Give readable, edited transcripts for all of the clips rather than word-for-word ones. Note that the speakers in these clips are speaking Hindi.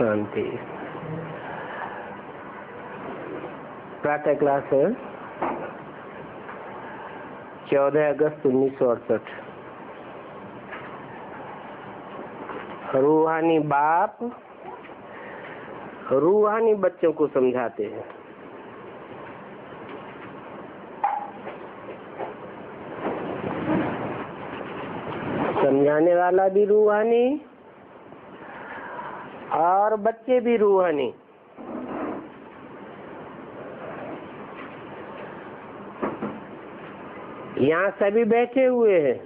शांति। प्रातः क्लास है 14 अगस्त 1968। रूहानी बाप रूहानी बच्चों को समझाते हैं। समझाने वाला भी रूहानी और बच्चे भी रूहानी। यहाँ सभी बैठे हुए हैं।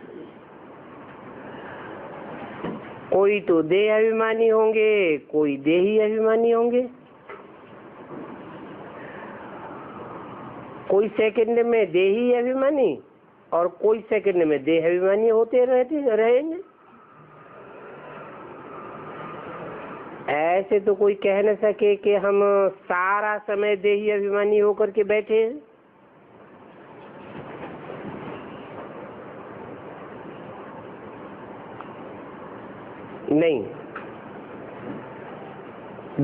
कोई तो देह अभिमानी होंगे, कोई देही अभिमानी होंगे। कोई सेकंड में देही अभिमानी और कोई सेकंड में देह अभिमानी होते रहेंगे। ऐसे तो कोई कह न सके कि हम सारा समय देही अभिमानी होकर के बैठे हैं। नहीं,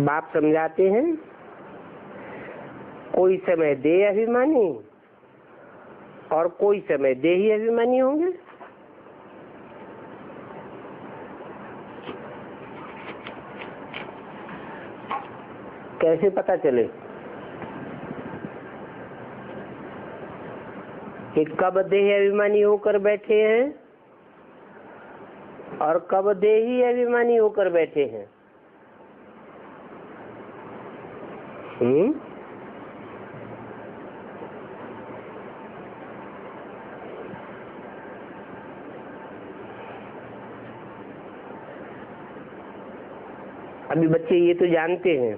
बाप समझाते हैं कोई समय देह अभिमानी और कोई समय देही अभिमानी होंगे। कैसे पता चले कि कब देह अभिमानी होकर बैठे हैं और कब देही अभिमानी होकर बैठे हैं? अभी बच्चे ये तो जानते हैं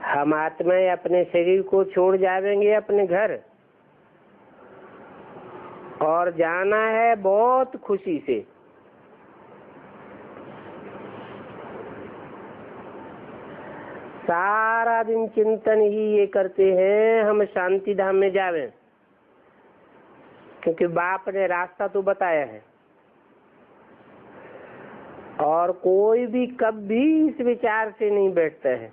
हम आत्माएं अपने शरीर को छोड़ जाएंगे अपने घर, और जाना है बहुत खुशी से। सारा दिन चिंतन ही ये करते हैं हम शांति धाम में जावें, क्योंकि बाप ने रास्ता तो बताया है। और कोई भी कभी इस विचार से नहीं बैठता है।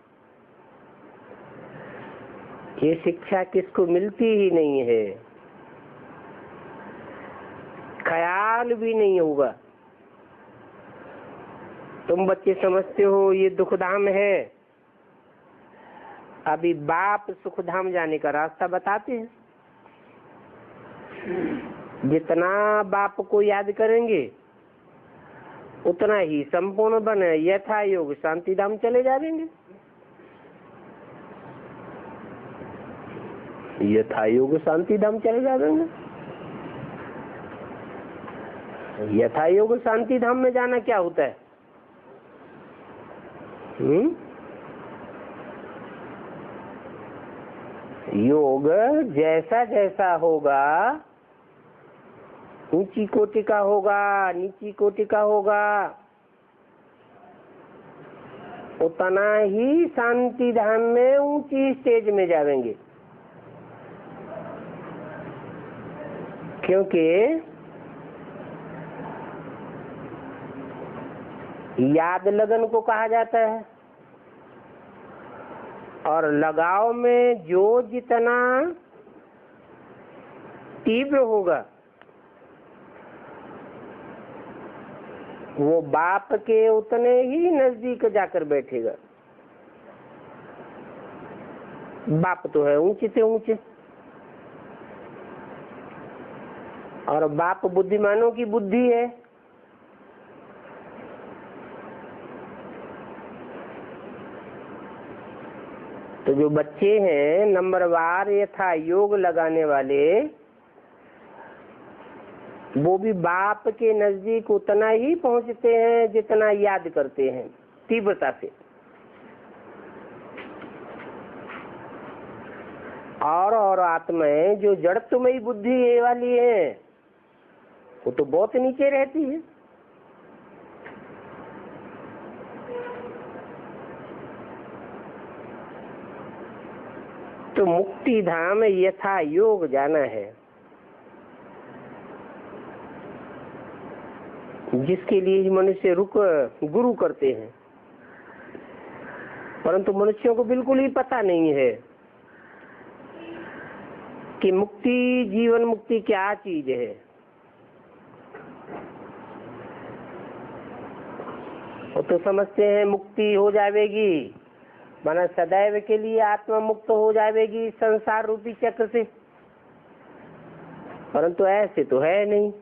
ये शिक्षा किसको मिलती ही नहीं है, ख्याल भी नहीं होगा। तुम बच्चे समझते हो ये दुखधाम है। अभी बाप सुखधाम जाने का रास्ता बताते हैं। जितना बाप को याद करेंगे उतना ही संपूर्ण बने यथा योग शांति धाम चले जाएंगे। यथा योग शांति धाम चले जाएंगे। यथा योग शांति धाम में जाना क्या होता है? योग जैसा जैसा होगा, ऊंची कोटि का होगा, नीची कोटि का होगा, उतना ही शांति धाम में ऊंची स्टेज में जाएंगे। क्योंकि याद लगन को कहा जाता है, और लगाव में जो जितना तीव्र होगा वो बाप के उतने ही नजदीक जाकर बैठेगा। बाप तो है ऊंचे से ऊंचे, और बाप बुद्धिमानों की बुद्धि है। तो जो बच्चे हैं नंबरवार यथा योग लगाने वाले, वो भी बाप के नजदीक उतना ही पहुंचते हैं जितना याद करते हैं तीव्रता से। और आत्माएं जो जड़त्वमयी बुद्धि वाली है वो तो बहुत नीचे रहती है। तो मुक्ति धाम यथा योग जाना है, जिसके लिए मनुष्य रुक गुरु करते हैं। परंतु मनुष्यों को बिल्कुल ही पता नहीं है कि मुक्ति, जीवन मुक्ति क्या चीज है। वो तो समझते हैं मुक्ति हो जाएगी, माना सदैव के लिए आत्मा मुक्त हो जाएगी संसार रूपी चक्र से, परंतु ऐसे तो है नहीं।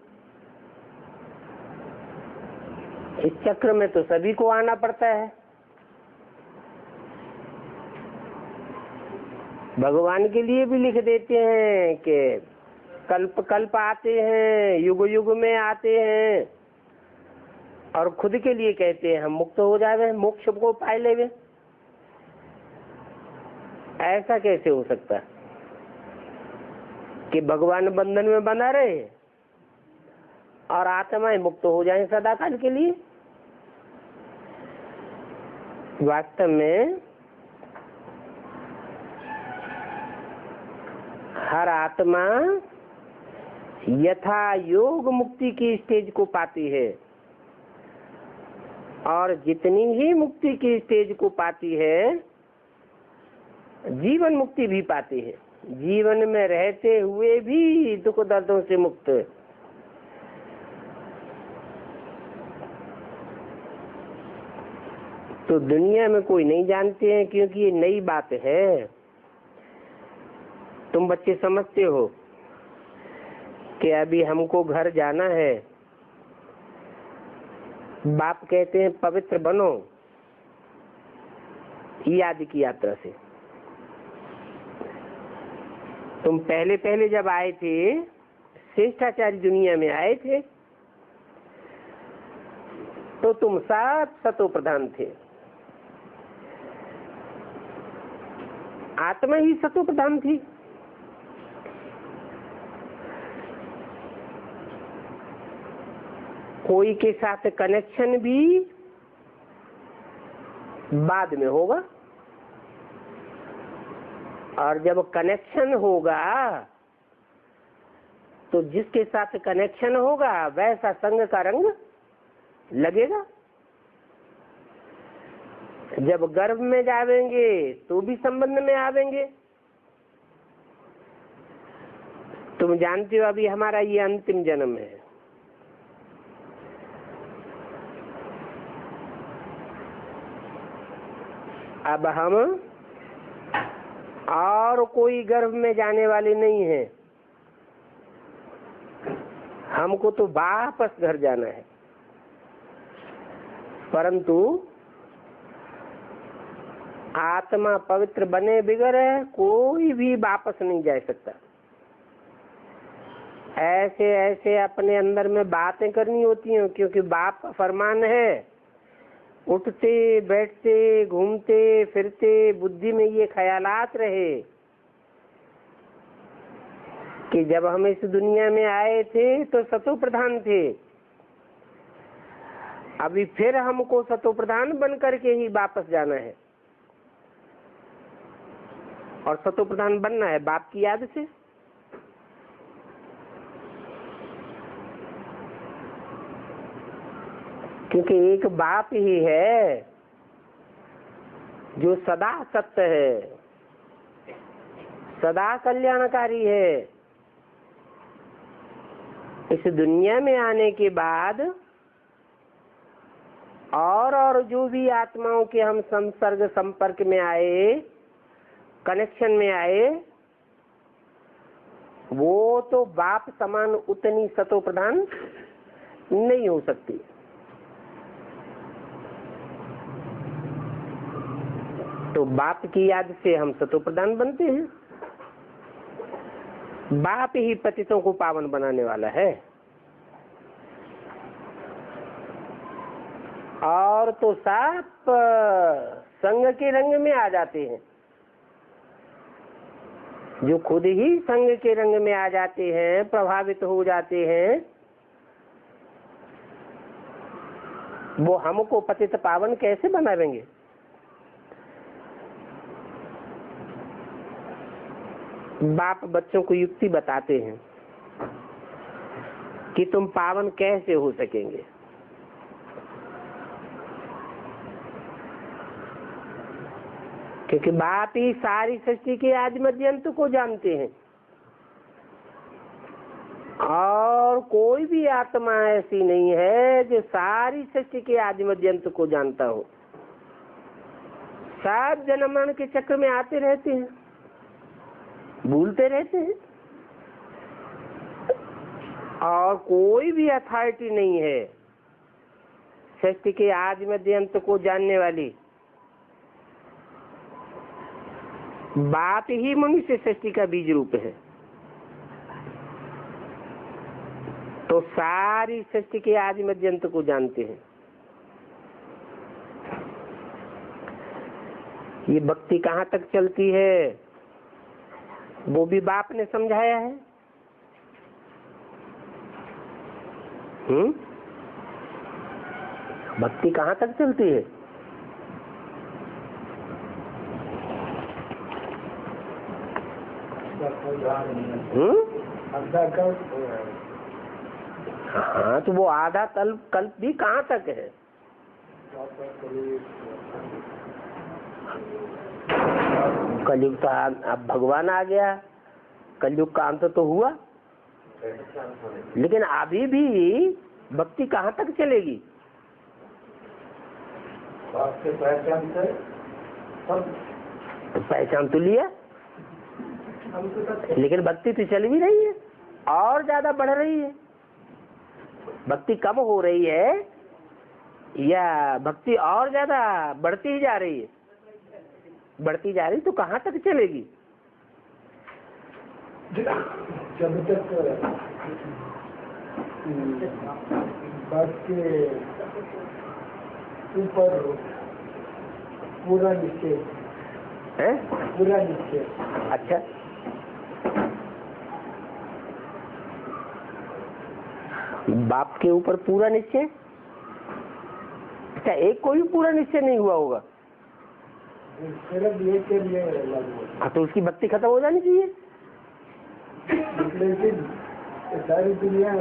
इस चक्र में तो सभी को आना पड़ता है। भगवान के लिए भी लिख देते हैं कि कल्प कल्प आते हैं, युग युग में आते हैं, और खुद के लिए कहते हैं हम मुक्त हो जावे, मोक्ष को पाए लेवे। ऐसा कैसे हो सकता है कि भगवान बंधन में बना रहे और आत्माएं मुक्त हो जाएं सदा काल के लिए? वास्तव में हर आत्मा यथा योग मुक्ति की स्टेज को पाती है, और जितनी ही मुक्ति की स्टेज को पाती है, जीवन मुक्ति भी पाती है। जीवन में रहते हुए भी दुख दर्दों से मुक्त। तो दुनिया में कोई नहीं जानते हैं, क्योंकि ये नई बात है। तुम बच्चे समझते हो कि अभी हमको घर जाना है, बाप कहते हैं पवित्र बनो याद की यात्रा से। तुम पहले पहले जब आए थे, श्रेष्ठाचार्य दुनिया में आए थे, तो तुम सब सतो प्रधान थे। आत्मा ही सतो प्रधान थी। कोई के साथ कनेक्शन भी बाद में होगा, और जब कनेक्शन होगा तो जिसके साथ कनेक्शन होगा वैसा संग का रंग लगेगा। जब गर्भ में जावेंगे तो भी संबंध में आवेंगे। तुम जानते हो अभी हमारा ये अंतिम जन्म है। अब हम और कोई गर्भ में जाने वाले नहीं हैं। हमको तो वापस घर जाना है, परंतु आत्मा पवित्र बने बिगर कोई भी वापस नहीं जा सकता। ऐसे ऐसे अपने अंदर में बातें करनी होती हैं, क्योंकि बाप का फरमान है, उठते बैठते घूमते फिरते बुद्धि में ये ख्यालात रहे कि जब हम इस दुनिया में आए थे तो सतो प्रधान थे, अभी फिर हमको सतो प्रधान बन करके ही वापस जाना है, और सतो प्रधान बनना है बाप की याद से। क्योंकि एक बाप ही है जो सदा सत्य है, सदा कल्याणकारी है। इस दुनिया में आने के बाद और जो भी आत्माओं के हम संसर्ग संपर्क में आए, कनेक्शन में आए, वो तो बाप समान उतनी सतो प्रधान नहीं हो सकती। तो बाप की याद से हम सतो प्रधान बनते हैं। बाप ही पतितों को पावन बनाने वाला है, और तो साफ संग के रंग में आ जाते हैं। जो खुद ही संग के रंग में आ जाते हैं, प्रभावित हो जाते हैं, वो हमको पतित पावन कैसे बनावेंगे? बाप बच्चों को युक्ति बताते हैं कि तुम पावन कैसे हो सकेंगे। क्योंकि बाप ही सारी सृष्टि के आदि मध्य अंत को जानते हैं, और कोई भी आत्मा ऐसी नहीं है जो सारी सृष्टि के आदि मध्य अंत को जानता हो। सब जन्म मरण के चक्र में आते रहते हैं, भूलते रहते हैं, और कोई भी अथॉरिटी नहीं है सृष्टि के आदि मध्य अंत को जानने वाली। बाप ही मनुष्य सृष्टि का बीज रूप है। तो सारी सृष्टि के आदि मध्य अंत को जानते हैं। ये भक्ति कहाँ तक चलती है वो भी बाप ने समझाया है। भक्ति कहाँ तक चलती है? हाँ, तो वो आधा कल्प भी कहाँ तक है? कलयुग तो अब भगवान आ गया, कलयुग का अंत तो हुआ, लेकिन अभी भी भक्ति कहाँ तक चलेगी? तो पहचान तो लिया, लेकिन भक्ति तो चल भी रही है और ज्यादा बढ़ रही है। भक्ति कम हो रही है या भक्ति और ज्यादा बढ़ती ही जा रही है? बढ़ती जा रही, तो कहाँ तक चलेगी? जब तक बात के ऊपर पूरा निश्चय है, पूरा निश्चय। अच्छा, बाप के ऊपर पूरा निश्चय? अच्छा, एक कोई पूरा निश्चय नहीं हुआ होगा? सिर्फ ये के लिए लागू। हाँ, तो उसकी भक्ति खत्म हो जानी चाहिए। लेकिन सारी दुनिया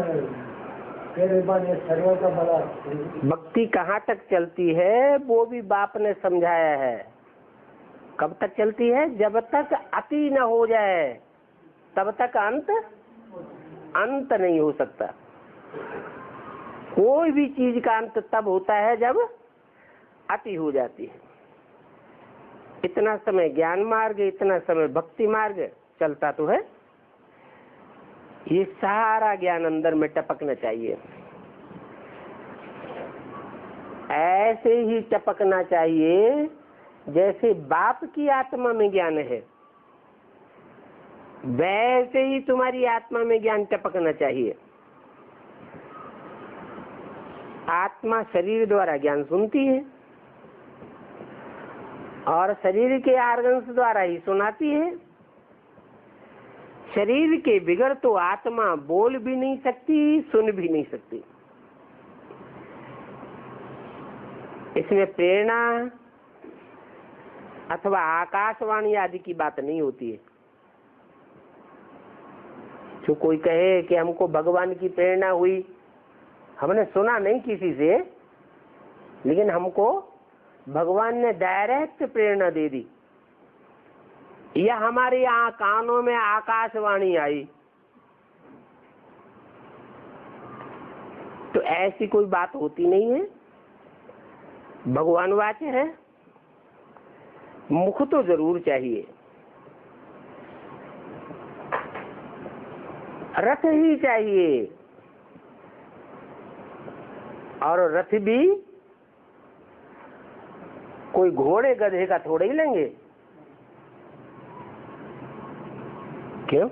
सर्व का बड़ा। भक्ति कहाँ तक चलती है वो भी बाप ने समझाया है। कब तक चलती है? जब तक अति न हो जाए तब तक अंत नहीं हो सकता। कोई भी चीज का अंत तब होता है जब अति हो जाती है। इतना समय ज्ञान मार्ग, इतना समय भक्ति मार्ग चलता तो है। ये सारा ज्ञान अंदर में टपकना चाहिए, ऐसे ही टपकना चाहिए जैसे बाप की आत्मा में ज्ञान है, वैसे ही तुम्हारी आत्मा में ज्ञान टपकना चाहिए। आत्मा शरीर द्वारा ज्ञान सुनती है और शरीर के ऑर्गन्स द्वारा ही सुनाती है। शरीर के बिगड़ तो आत्मा बोल भी नहीं सकती, सुन भी नहीं सकती। इसमें प्रेरणा अथवा आकाशवाणी आदि की बात नहीं होती है। जो कोई कहे कि हमको भगवान की प्रेरणा हुई, हमने सुना नहीं किसी से, लेकिन हमको भगवान ने डायरेक्ट प्रेरणा दे दी, या हमारे यहाँ कानों में आकाशवाणी आई, तो ऐसी कोई बात होती नहीं है। भगवान वाच्य है, मुख तो जरूर चाहिए, रथ ही चाहिए, और रथ भी कोई घोड़े गधे का थोड़े ही लेंगे। क्यों?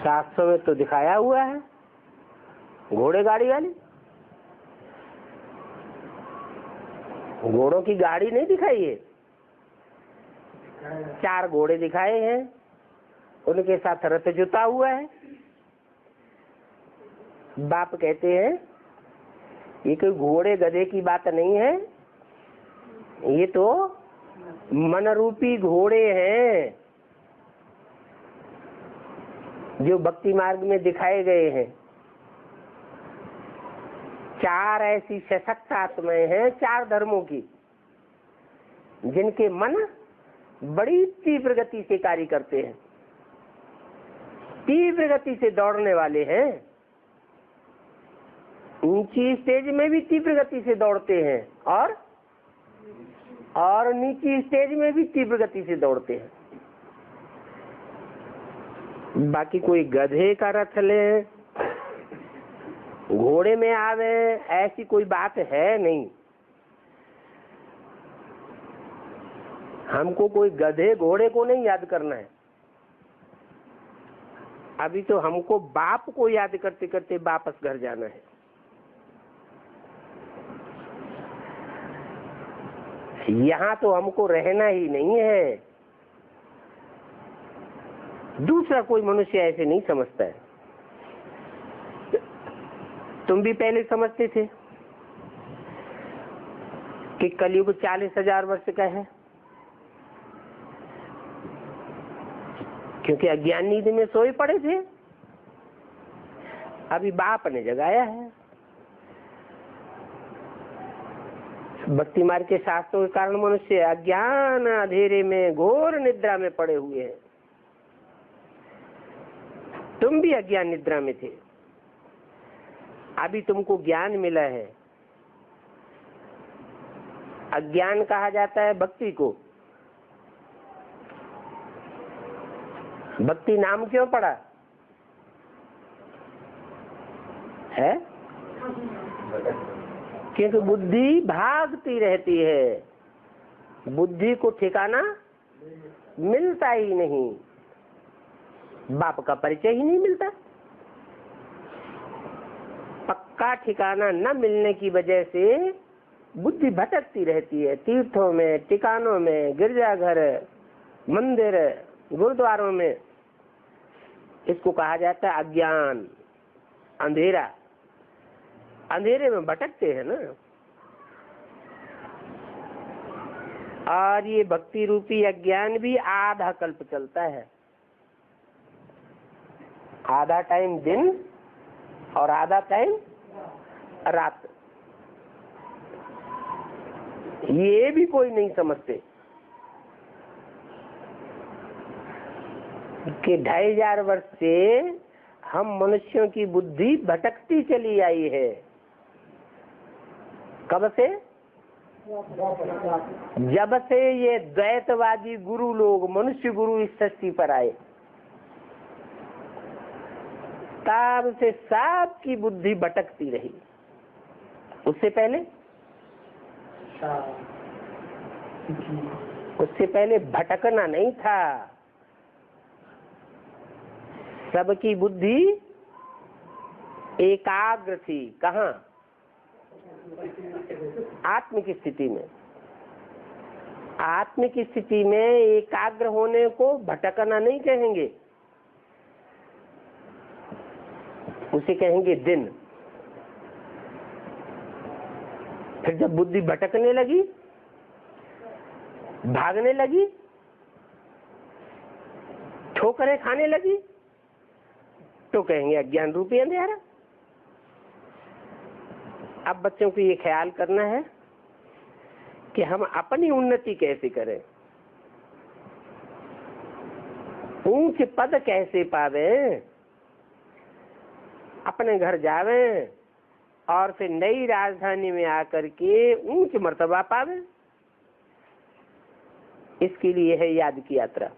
700 में तो दिखाया हुआ है घोड़े गाड़ी वाली। घोड़ों की गाड़ी नहीं दिखाई है, 4 घोड़े दिखाए हैं, उनके साथ रथ जुता हुआ है। बाप कहते हैं ये कोई घोड़े गधे की बात नहीं है, ये तो मन रूपी घोड़े हैं जो भक्ति मार्ग में दिखाए गए हैं। 4 ऐसी सशक्त आत्माएं हैं 4 धर्मों की, जिनके मन बड़ी तीव्र गति से कार्य करते हैं, तीव्र गति से दौड़ने वाले हैं, ऊंची स्टेज में भी तीव्र गति से दौड़ते हैं और नीची स्टेज में भी तीव्र गति से दौड़ते हैं। बाकी कोई गधे का रथ ले, घोड़े में आवे, ऐसी कोई बात है नहीं। हमको कोई गधे घोड़े को नहीं याद करना है, अभी तो हमको बाप को याद करते करते वापस घर जाना है। यहाँ तो हमको रहना ही नहीं है। दूसरा कोई मनुष्य ऐसे नहीं समझता है। तुम भी पहले समझते थे कि कलयुग 40,000 वर्ष का है, क्योंकि अज्ञान नींद में सोए पड़े थे। अभी बाप ने जगाया है। भक्ति मार्ग के शास्त्रों के कारण मनुष्य अज्ञान अंधेरे में घोर निद्रा में पड़े हुए हैं। तुम भी अज्ञान निद्रा में थे, अभी तुमको ज्ञान मिला है। अज्ञान कहा जाता है भक्ति को। भक्ति नाम क्यों पड़ा है? क्योंकि बुद्धि भागती रहती है, बुद्धि को ठिकाना मिलता ही नहीं, बाप का परिचय ही नहीं मिलता। पक्का ठिकाना न मिलने की वजह से बुद्धि भटकती रहती है, तीर्थों में, ठिकानों में, गिरजाघर, मंदिर, गुरुद्वारों में। इसको कहा जाता है अज्ञान, अंधेरा। अंधेरे में भटकते हैं ना। और ये भक्ति रूपी अज्ञान भी आधा कल्प चलता है, आधा टाइम दिन और आधा टाइम रात। ये भी कोई नहीं समझते कि 2500 वर्ष से हम मनुष्यों की बुद्धि भटकती चली आई है। कब से? जब से ये द्वैतवादी गुरु लोग, मनुष्य गुरु इस सृष्टि पर आए, तब से सबकी बुद्धि भटकती रही। उससे पहले भटकना नहीं था। सबकी बुद्धि एकाग्र थी। कहाँ? आत्मिक स्थिति में। आत्मिक स्थिति में एकाग्र होने को भटकना नहीं कहेंगे, उसे कहेंगे दिन। फिर जब बुद्धि भटकने लगी, भागने लगी, ठोकरें खाने लगी, तो कहेंगे अज्ञान रूपी अंधेरा। अब बच्चों को ये ख्याल करना है कि हम अपनी उन्नति कैसे करें, ऊंच पद कैसे पावे, अपने घर जावे और फिर नई राजधानी में आकर के ऊंच मर्तबा पावे। इसके लिए है याद की यात्रा।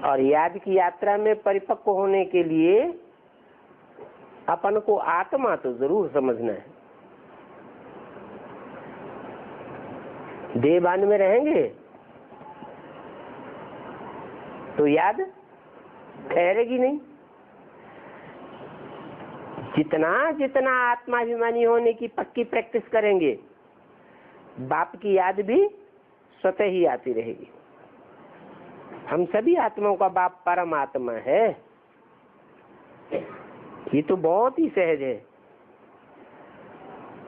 और याद की यात्रा में परिपक्व होने के लिए अपन को आत्मा तो जरूर समझना है। देहभान में रहेंगे तो याद ठहरेगी नहीं। जितना जितना आत्माभिमानी होने की पक्की प्रैक्टिस करेंगे, बाप की याद भी स्वतः ही आती रहेगी। हम सभी आत्माओं का बाप परमात्मा है, ये तो बहुत ही सहज है।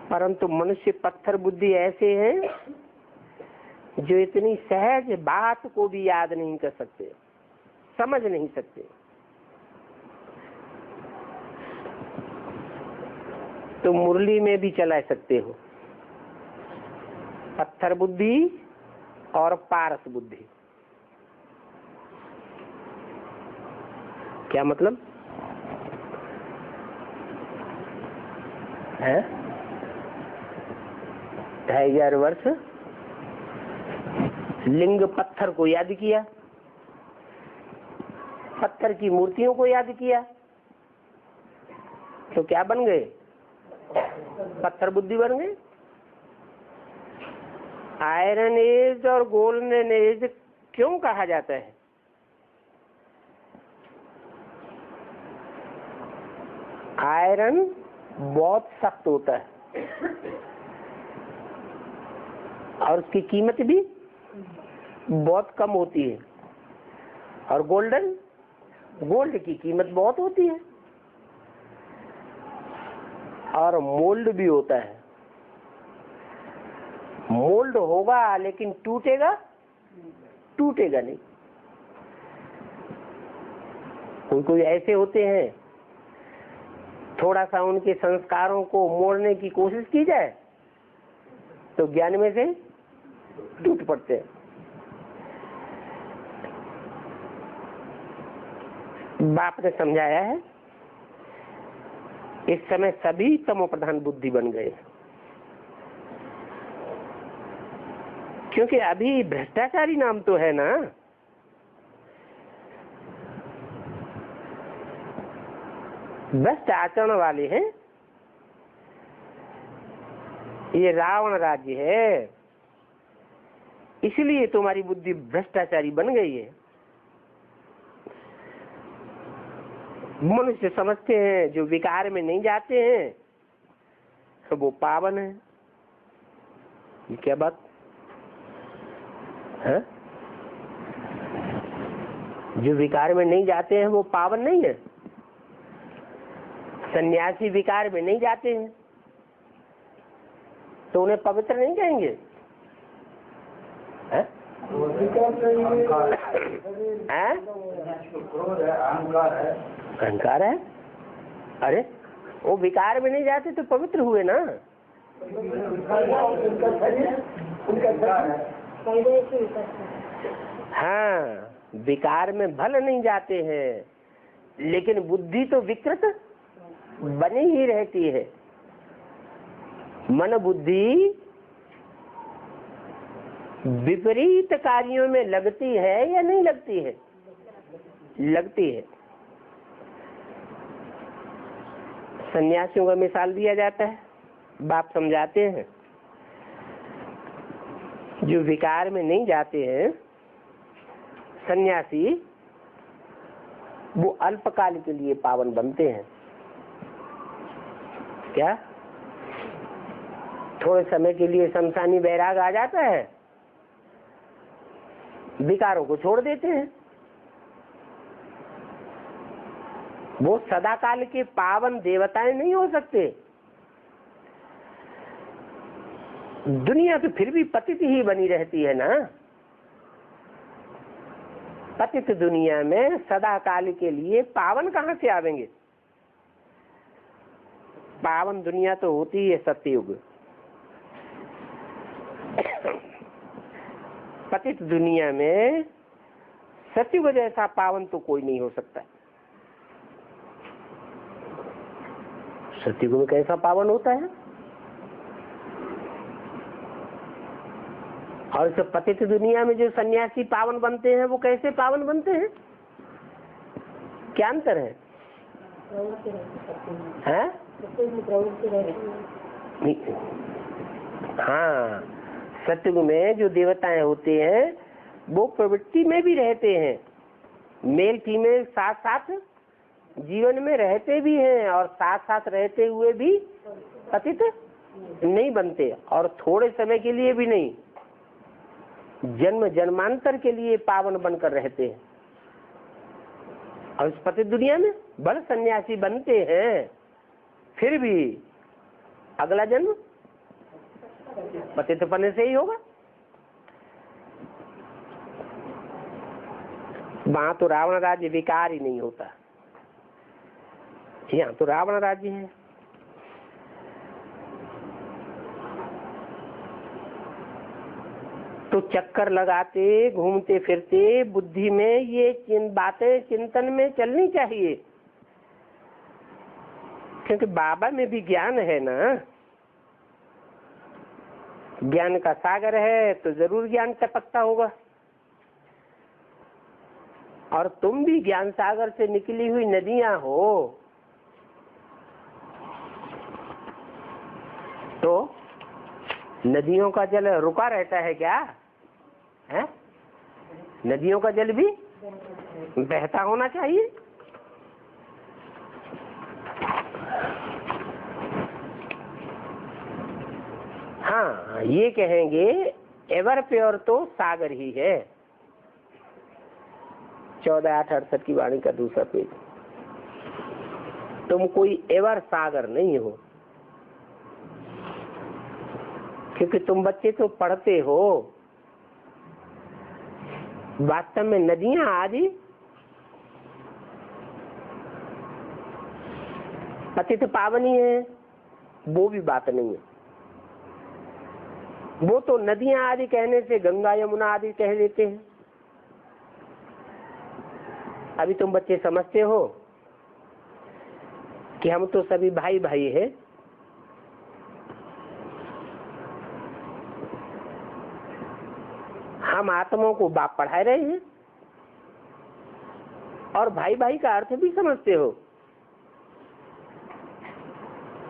परंतु मनुष्य पत्थर बुद्धि ऐसे हैं जो इतनी सहज बात को भी याद नहीं कर सकते, समझ नहीं सकते। तो मुरली में भी चला सकते हो। पत्थर बुद्धि और पारस बुद्धि। क्या मतलब है? 2500 वर्ष लिंग पत्थर को याद किया, पत्थर की मूर्तियों को याद किया, तो क्या बन गए? पत्थर बुद्धि बन गए। आयरन एज और गोल्डन एज क्यों कहा जाता है? आयरन बहुत सख्त होता है और उसकी कीमत भी बहुत कम होती है, और गोल्ड की कीमत बहुत होती है, और मोल्ड भी होता है। मोल्ड होगा लेकिन टूटेगा नहीं। कोई ऐसे होते हैं, थोड़ा सा उनके संस्कारों को मोड़ने की कोशिश की जाए तो ज्ञान में से टूट पड़ते हैं। बाप ने समझाया है, इस समय सभी तमो प्रधान बुद्धि बन गए, क्योंकि अभी भ्रष्टाचारी नाम तो है ना। भ्रष्ट आचरण वाले हैं, ये रावण राज्य है, इसलिए तुम्हारी बुद्धि भ्रष्टाचारी बन गई है। मनुष्य समझते हैं जो विकार में नहीं जाते हैं वो पावन है। ये क्या बात है? जो विकार में नहीं जाते हैं वो पावन नहीं है। सन्यासी विकार में नहीं जाते हैं तो उन्हें पवित्र नहीं कहेंगे? अहंकार है। अरे वो विकार में नहीं जाते तो पवित्र हुए ना। हाँ, विकार में भले नहीं जाते हैं, लेकिन बुद्धि तो विकृत बनी ही रहती है। मन बुद्धि विपरीत कार्यों में लगती है या नहीं लगती है? लगती है। सन्यासियों का मिसाल दिया जाता है, बाप समझाते हैं, जो विकार में नहीं जाते हैं सन्यासी, वो अल्पकाल के लिए पावन बनते हैं। क्या थोड़े समय के लिए शमशानी वैराग आ जाता है, विकारों को छोड़ देते हैं। वो सदा काल के पावन देवताएं नहीं हो सकते। दुनिया तो फिर भी पतित ही बनी रहती है ना। पतित दुनिया में सदा काल के लिए पावन कहां से आवेंगे? पावन दुनिया तो होती है सत्ययुग। पतित दुनिया में सत्ययुग जैसा पावन तो कोई नहीं हो सकता। सत्ययुग में कैसा पावन होता है? और इस पतित दुनिया में जो सन्यासी पावन बनते हैं वो कैसे पावन बनते हैं? क्या अंतर है? हैं? हाँ, सत्ययुग में जो देवताएं होते हैं वो प्रवृत्ति में भी रहते हैं, मेल फीमेल साथ साथ जीवन में रहते भी हैं, और साथ साथ रहते हुए भी पतित नहीं बनते, और थोड़े समय के लिए भी नहीं, जन्म जन्मांतर के लिए पावन बनकर रहते हैं। और इस पतित दुनिया में बड़े सन्यासी बनते हैं, फिर भी अगला जन्म पतित पने से ही होगा। वहां तो रावण राज्य विकार ही नहीं होता, यहाँ तो रावण राज्य है। तो चक्कर लगाते घूमते फिरते बुद्धि में ये बातें चिंतन में चलनी चाहिए, क्योंकि बाबा में भी ज्ञान है ना, ज्ञान का सागर है तो जरूर ज्ञान टपकता होगा। और तुम भी ज्ञान सागर से निकली हुई नदियां हो, तो नदियों का जल रुका रहता है क्या है? नदियों का जल भी बहता होना चाहिए। हाँ, ये कहेंगे एवर प्योर तो सागर ही है। 14/8/68 की वाणी का दूसरा पेज। तुम कोई एवर सागर नहीं हो, क्योंकि तुम बच्चे तो पढ़ते हो। वास्तव में नदियां आदि पतित पावनी है, वो भी बात नहीं है। वो तो नदियां आदि कहने से गंगा यमुना आदि कह देते हैं। अभी तुम बच्चे समझते हो कि हम तो सभी भाई भाई हैं। हम आत्माओं को बाप पढ़ा रहे हैं और भाई भाई का अर्थ भी समझते हो।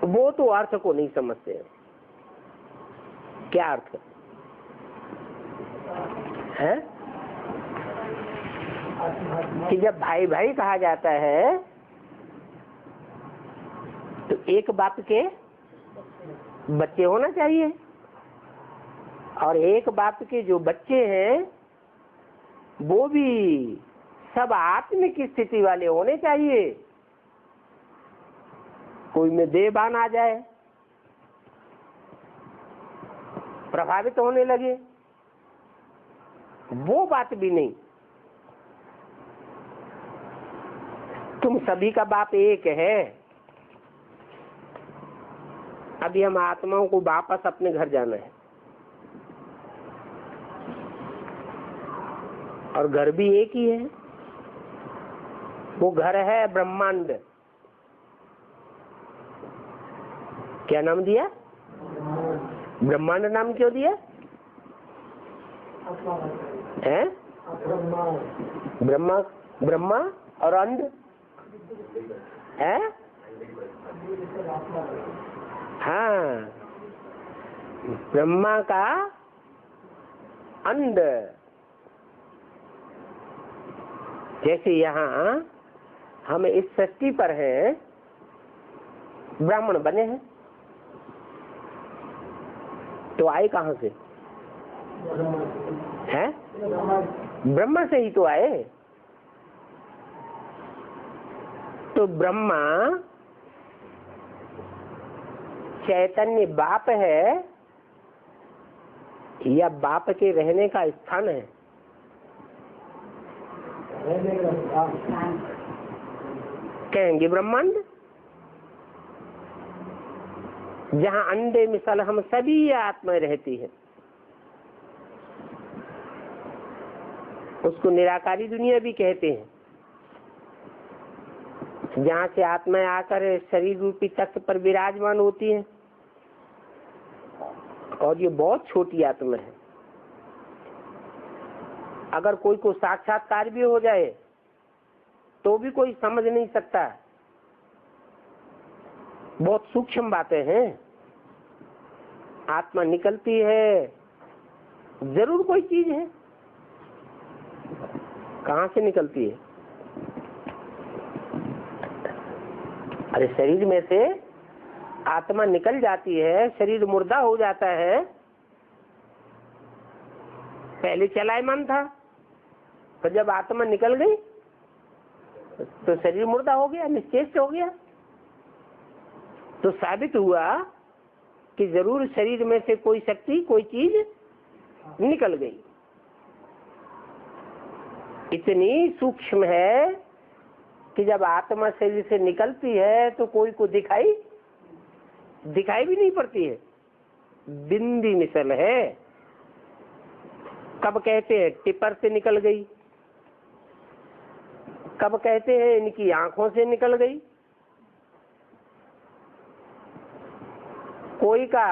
वो तो अर्थ को नहीं समझते हैं। क्या अर्थ है कि जब भाई भाई कहा जाता है तो एक बाप के बच्चे होना चाहिए, और एक बाप के जो बच्चे हैं वो भी सब आत्मिक स्थिति वाले होने चाहिए। कोई में देहबान आ जाए, प्रभावित होने लगे, वो बात भी नहीं। तुम सभी का बाप एक है। अभी हम आत्माओं को वापस अपने घर जाना है, और घर भी एक ही है। वो घर है ब्रह्मांड। क्या नाम दिया? ब्रह्मांड नाम क्यों दिया है? ब्रह्मा, ब्रह्मा और अंड है। हाँ, ब्रह्मा का अंड। जैसे यहाँ हम इस सृष्टि पर हैं, ब्राह्मण बने हैं, तो आए कहाँ से? हैं? ब्रह्मा से ही तो आए। तो ब्रह्मा चैतन्य बाप है या बाप के रहने का स्थान है? कहेंगे ब्रह्मांड, जहाँ अंडे मिसल हम सभी आत्माएं रहती है। उसको निराकारी दुनिया भी कहते हैं, जहाँ से आत्माएं आकर शरीर रूपी तख्त पर विराजमान होती हैं। और ये बहुत छोटी आत्मा है। अगर कोई को साक्षात्कार भी हो जाए तो भी कोई समझ नहीं सकता। बहुत सूक्ष्म बातें हैं। आत्मा निकलती है, जरूर कोई चीज है। कहाँ से निकलती है? अरे शरीर में से आत्मा निकल जाती है, शरीर मुर्दा हो जाता है। पहले चलायमान था, तो जब आत्मा निकल गई तो शरीर मुर्दा हो गया, निश्चेष्ट हो गया। तो साबित हुआ कि जरूर शरीर में से कोई शक्ति, कोई चीज निकल गई। इतनी सूक्ष्म है कि जब आत्मा शरीर से निकलती है तो कोई को दिखाई भी नहीं पड़ती है। बिंदी मिसल है। कब कहते हैं टिपर से निकल गई, कब कहते हैं इनकी आंखों से निकल गई। कोई का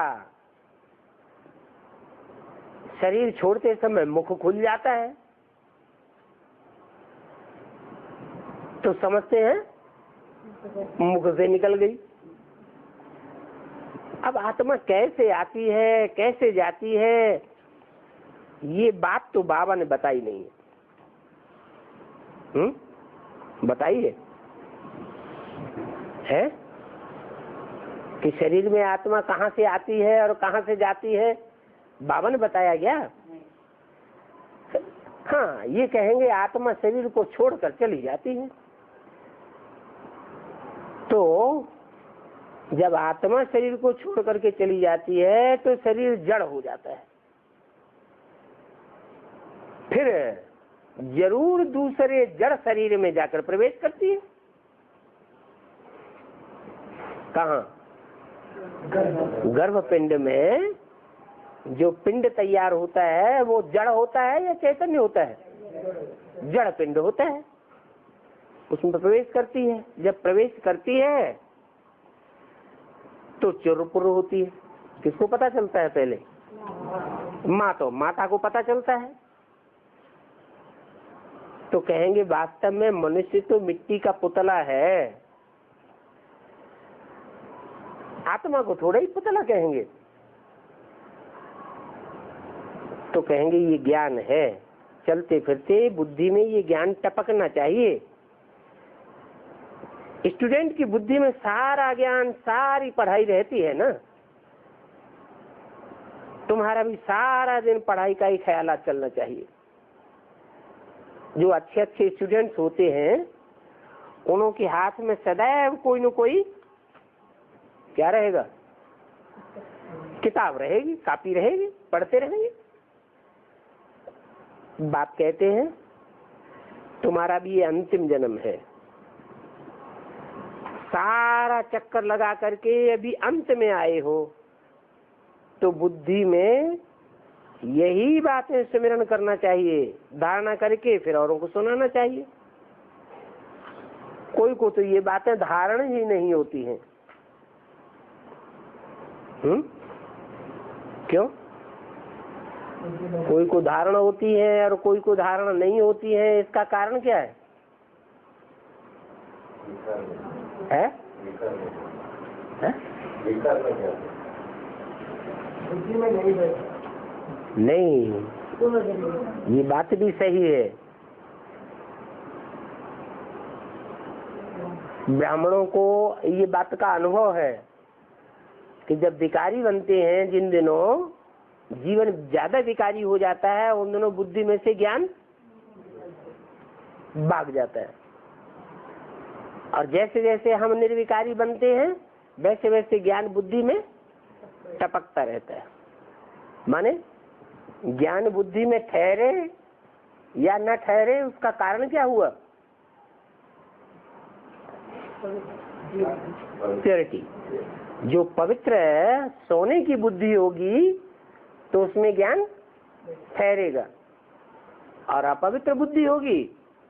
शरीर छोड़ते समय मुख खुल जाता है तो समझते हैं मुख से निकल गई। अब आत्मा कैसे आती है कैसे जाती है ये बात तो बाबा ने बताई नहीं है। बताइए है कि शरीर में आत्मा कहाँ से आती है और कहाँ से जाती है, बाबा ने बताया गया? हाँ, ये कहेंगे आत्मा शरीर को छोड़कर चली जाती है। तो जब आत्मा शरीर को छोड़ करके चली जाती है तो शरीर जड़ हो जाता है, फिर जरूर दूसरे जड़ शरीर में जाकर प्रवेश करती है। कहाँ? गर्भपिंड में जो पिंड तैयार होता है वो जड़ होता है या चैतन्य होता है? जड़ पिंड होता है, उसमें प्रवेश करती है। जब प्रवेश करती है तो चुरपुर होती है। किसको पता चलता है? पहले माता को पता चलता है। तो कहेंगे वास्तव में मनुष्य तो मिट्टी का पुतला है, आत्मा को थोड़ा ही पुतला कहेंगे। तो कहेंगे ये ज्ञान है, चलते फिरते बुद्धि में ये ज्ञान टपकना चाहिए। स्टूडेंट की बुद्धि में सारा ज्ञान सारी पढ़ाई रहती है ना, तुम्हारा भी सारा दिन पढ़ाई का ही ख्यालात चलना चाहिए। जो अच्छे अच्छे स्टूडेंट्स होते हैं उनके हाथ में सदैव कोई न कोई क्या रहेगा? किताब रहेगी, कॉपी रहेगी, पढ़ते रहेंगे। बाप कहते हैं तुम्हारा भी ये अंतिम जन्म है, सारा चक्कर लगा करके अभी अंत में आए हो तो बुद्धि में यही बातें स्मरण करना चाहिए, धारणा करके फिर औरों को सुनाना चाहिए। कोई को तो ये बातें धारण ही नहीं होती हैं। क्यों? कोई को धारण होती है और कोई को धारण नहीं होती है, इसका कारण क्या है? है? नहीं, ये बात भी सही है। ब्राह्मणों को ये बात का अनुभव है कि जब विकारी बनते हैं, जिन दिनों जीवन ज्यादा विकारी हो जाता है उन दिनों बुद्धि में से ज्ञान भाग जाता है, और जैसे जैसे हम निर्विकारी बनते हैं वैसे वैसे ज्ञान बुद्धि में टपकता रहता है। माने ज्ञान बुद्धि में ठहरे या न ठहरे उसका कारण क्या हुआ? प्योरिटी। जो पवित्र सोने की बुद्धि होगी तो उसमें ज्ञान ठहरेगा, और अपवित्र बुद्धि होगी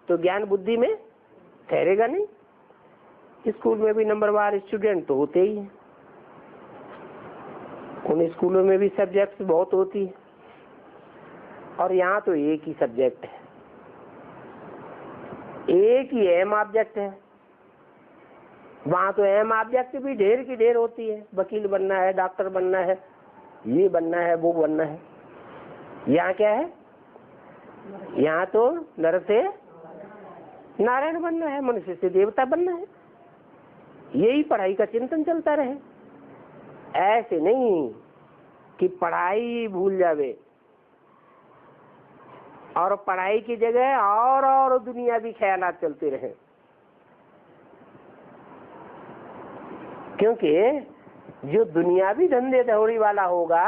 तो ज्ञान बुद्धि में ठहरेगा नहीं। स्कूल में भी नंबरवार स्टूडेंट तो होते ही हैं, उन स्कूलों में भी सब्जेक्ट्स बहुत होती है, और यहाँ तो एक ही सब्जेक्ट है, एक ही अहम ऑब्जेक्ट है। वहाँ तो अहम ऑब्जेक्ट भी ढेर की ढेर होती है, वकील बनना है, डॉक्टर बनना है, ये बनना है, वो बनना है। यहाँ क्या है? यहाँ तो नर से नारायण बनना है, मनुष्य से देवता बनना है। यही पढ़ाई का चिंतन चलता रहे। ऐसे नहीं कि पढ़ाई भूल जावे और पढ़ाई की जगह और दुनिया भी ख्यालात चलते रहे। क्योंकि जो दुनियावी धंधे दौड़ी वाला होगा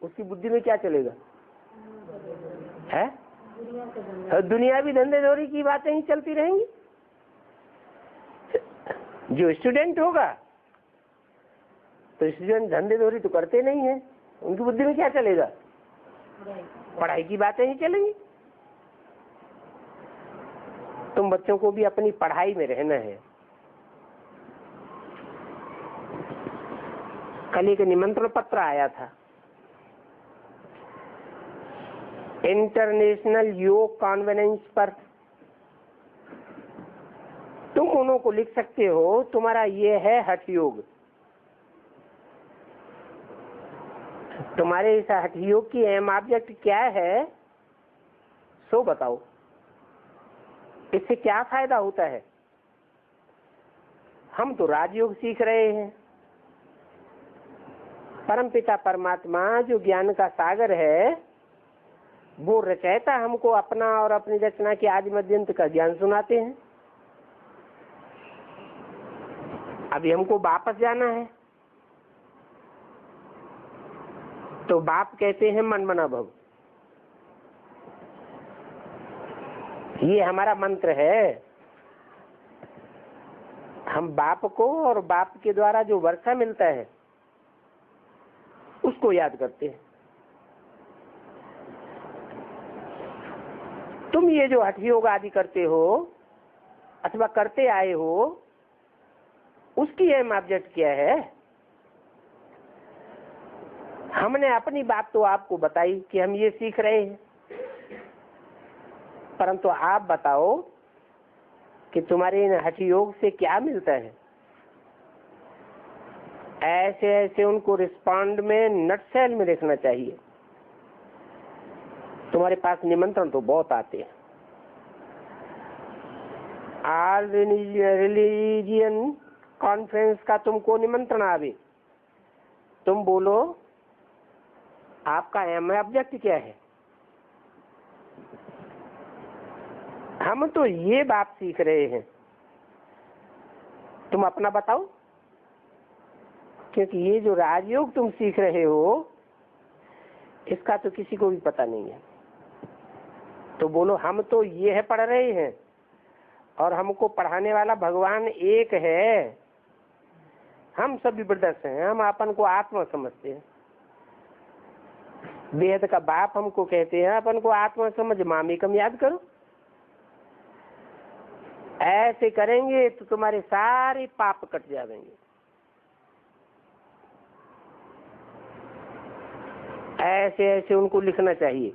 उसकी बुद्धि में क्या चलेगा? है? दुनियावी धंधे दौड़ी की बातें ही चलती रहेंगी। जो स्टूडेंट होगा तो स्टूडेंट धंधे दौड़ी तो करते नहीं है, उनकी बुद्धि में क्या चलेगा? पढ़ाई की बातें ही चलेंगी। तुम बच्चों को भी अपनी पढ़ाई में रहना है। कल एक निमंत्रण पत्र आया था, इंटरनेशनल योग कॉन्फ्रेंस पर। तुम उन्हों को लिख सकते हो, तुम्हारा ये है हठ योग। तुम्हारे इस हठ योग की एम ऑब्जेक्ट क्या है, सो बताओ। इससे क्या फायदा होता है? हम तो राजयोग सीख रहे हैं। परमपिता परमात्मा जो ज्ञान का सागर है, वो रचयिता हमको अपना और अपनी रचना के आदि मध्यंत का ज्ञान सुनाते हैं। अभी हमको वापस जाना है, तो बाप कहते हैं मन मना भव। ये हमारा मंत्र है। हम बाप को और बाप के द्वारा जो वर्षा मिलता है उसको याद करते हैं। तुम ये जो हठ योग आदि करते हो अथवा करते आए हो, उसकी एम ऑब्जेक्ट क्या है? हमने अपनी बात तो आपको बताई कि हम ये सीख रहे हैं, परंतु आप बताओ कि तुम्हारे इन हठ योग से क्या मिलता है। ऐसे ऐसे उनको रिस्पॉन्ड में नटसेल में देखना चाहिए। तुम्हारे पास निमंत्रण तो बहुत आते हैं। ऑल रिलीजियन कॉन्फ्रेंस का तुमको निमंत्रण आवे, तुम बोलो आपका एम ऑब्जेक्ट क्या है। हम तो ये बात सीख रहे हैं, तुम अपना बताओ। क्योंकि ये जो राजयोग तुम सीख रहे हो, इसका तो किसी को भी पता नहीं है। तो बोलो हम तो ये है पढ़ रहे हैं, और हमको पढ़ाने वाला भगवान एक है। हम सभी ब्रदर्स हैं, हम अपन को आत्मा समझते हैं। बेहद का बाप हमको कहते हैं अपन को आत्मा समझ, मामी कम याद करो। ऐसे करेंगे तो तुम्हारे सारे पाप कट जाएंगे। ऐसे ऐसे उनको लिखना चाहिए।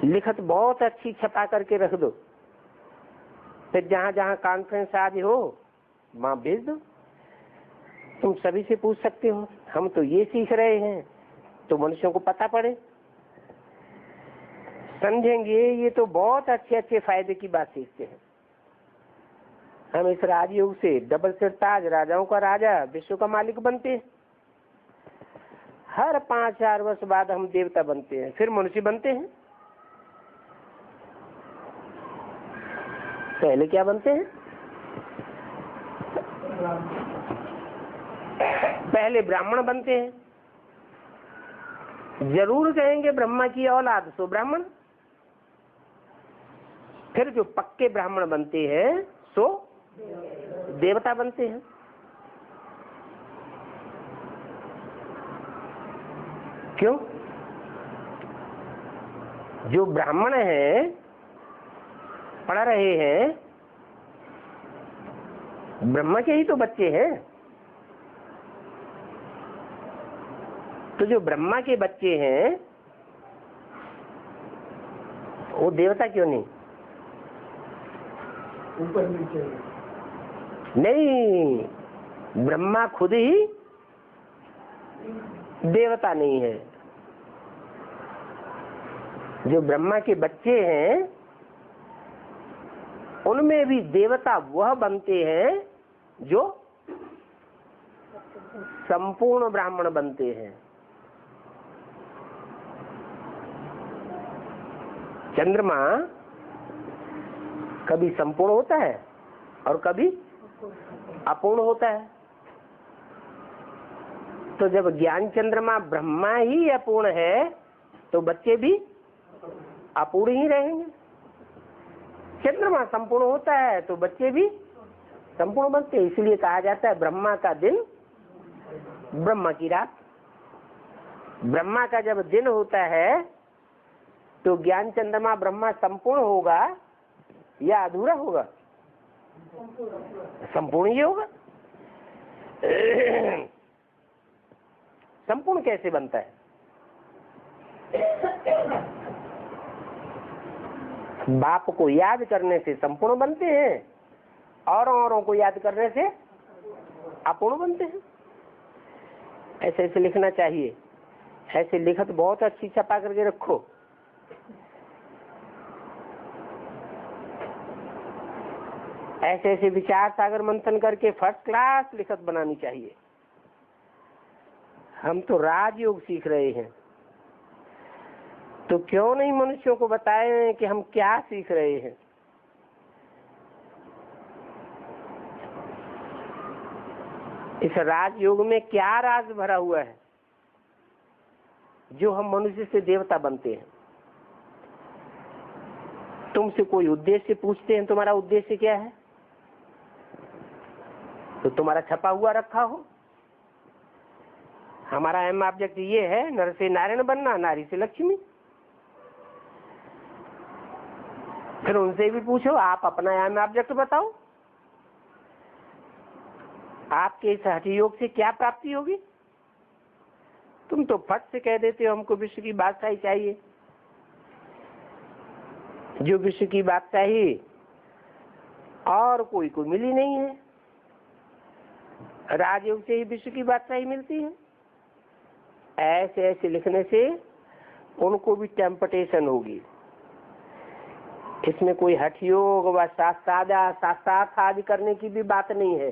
लिखत बहुत अच्छी छपा करके रख दो, फिर जहां जहां कॉन्फ्रेंस आदि हो वहां भेज दो। तुम सभी से पूछ सकते हो, हम तो ये सीख रहे हैं, तो मनुष्यों को पता पड़े, समझेंगे। ये तो बहुत अच्छे अच्छे फायदे की बात सीखते हैं। हम इस राजयोग से डबल सिर ताज, राजाओं का राजा, विश्व का मालिक बनते हैं। हर 5-4 वर्ष बाद हम देवता बनते हैं, फिर मनुष्य बनते हैं। पहले क्या बनते हैं? पहले ब्राह्मण बनते हैं। जरूर कहेंगे ब्रह्मा की औलाद सो ब्राह्मण। फिर जो पक्के ब्राह्मण बनते हैं सो देवता बनते हैं। क्यों? जो ब्राह्मण हैं, पढ़ रहे हैं, ब्रह्मा के ही तो बच्चे हैं। तो जो ब्रह्मा के बच्चे हैं वो देवता क्यों नहीं? ऊपर नीचे नहीं, ब्रह्मा खुद ही देवता नहीं है। जो ब्रह्मा के बच्चे हैं उनमें भी देवता वह बनते हैं जो संपूर्ण ब्राह्मण बनते हैं। चंद्रमा कभी संपूर्ण होता है और कभी अपूर्ण होता है। तो जब ज्ञान चंद्रमा ब्रह्मा ही अपूर्ण है तो बच्चे भी अपूर्ण ही रहेंगे। चंद्रमा संपूर्ण होता है तो बच्चे भी संपूर्ण बनते हैं। इसलिए कहा जाता है ब्रह्मा का दिन, ब्रह्मा की रात। ब्रह्मा का जब दिन होता है तो ज्ञान चंद्रमा ब्रह्मा संपूर्ण होगा या अधूरा होगा? संपूर्ण ही होगा। संपूर्ण कैसे बनता है? बाप को याद करने से संपूर्ण बनते हैं और औरों को याद करने से अपूर्ण बनते हैं। ऐसे ऐसे लिखना चाहिए। ऐसे लिखत बहुत अच्छी छपा करके रखो। ऐसे ऐसे विचार सागर मंथन करके फर्स्ट क्लास लिखत बनानी चाहिए। हम तो राजयोग सीख रहे हैं, तो क्यों नहीं मनुष्यों को बताएं कि हम क्या सीख रहे हैं। इस राजयोग में क्या राज भरा हुआ है जो हम मनुष्य से देवता बनते हैं। तुमसे कोई उद्देश्य पूछते हैं, तुम्हारा उद्देश्य क्या है, तो तुम्हारा छपा हुआ रखा हो। हमारा एम ऑब्जेक्ट ये है, नर से नारायण बनना, नारी से लक्ष्मी। फिर उनसे भी पूछो, आप अपना एम ऑब्जेक्ट बताओ, आपके इस हठ योग से क्या प्राप्ति होगी। तुम तो फट से कह देते हो हमको विश्व की बादशाही चाहिए। जो विश्व की बादशाही और कोई को मिली नहीं है, राजयोग से ही विश्व की बादशाही मिलती है। ऐसे ऐसे लिखने से उनको भी टेम्पटेशन होगी। इसमें कोई हठ योग व शास्त्रार्थ आदि करने की भी बात नहीं है।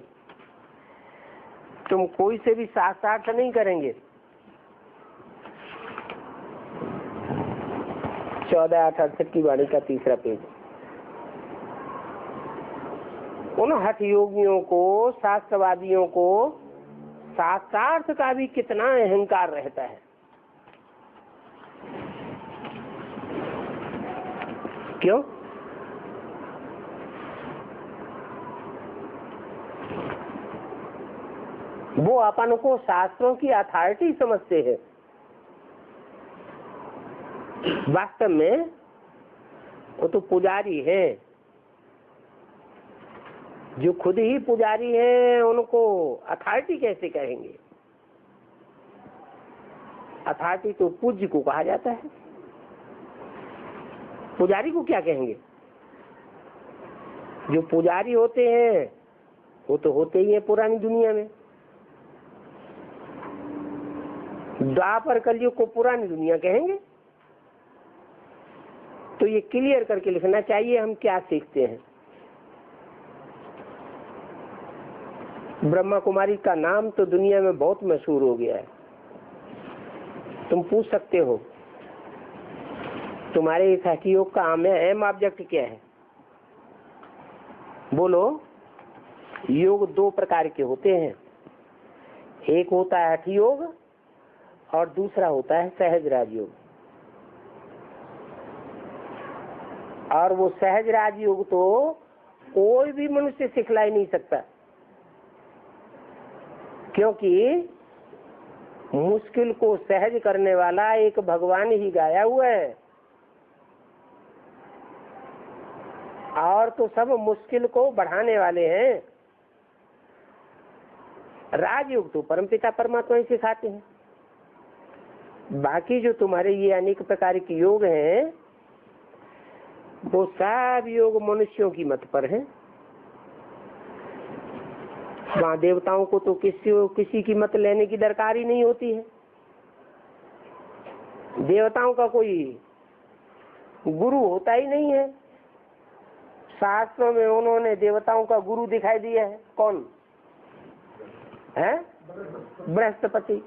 तुम कोई से भी शास्त्रार्थ नहीं करेंगे। 1468 की वाणी का तीसरा पेज। उन हठ योगियों को, शास्त्रवादियों को शास्त्रार्थ का भी कितना अहंकार रहता है। क्यों? वो अपन को शास्त्रों की अथॉरिटी समझते हैं। वास्तव में वो तो पुजारी है। जो खुद ही पुजारी है उनको अथॉरिटी कैसे कहेंगे? अथॉरिटी तो पूज्य को कहा जाता है। पुजारी को क्या कहेंगे? जो पुजारी होते हैं वो तो होते ही है पुरानी दुनिया में। द्वापर कलयुग को पुरानी दुनिया कहेंगे। तो ये क्लियर करके लिखना चाहिए हम क्या सीखते हैं। ब्रह्मा कुमारी का नाम तो दुनिया में बहुत मशहूर हो गया है। तुम पूछ सकते हो तुम्हारे इस हठ योग का एम ऑब्जेक्ट क्या है? बोलो। योग दो प्रकार के होते हैं। एक होता है हठ योग और दूसरा होता है सहज राजयोग। और वो सहज राजयोग तो कोई भी मनुष्य सिखला ही नहीं सकता, क्योंकि मुश्किल को सहज करने वाला एक भगवान ही गाया हुआ है। और तो सब मुश्किल को बढ़ाने वाले हैं। राजयोग तो परमपिता परमात्मा ही सिखाते हैं। बाकी जो तुम्हारे ये अनेक प्रकार के योग हैं वो सब योग मनुष्यों की मत पर है। वहाँ देवताओं को तो किसी की मत लेने की दरकार ही नहीं होती है। देवताओं का कोई गुरु होता ही नहीं है। शास्त्रों में उन्होंने देवताओं का गुरु दिखाई दिया है। कौन है? बृहस्पति।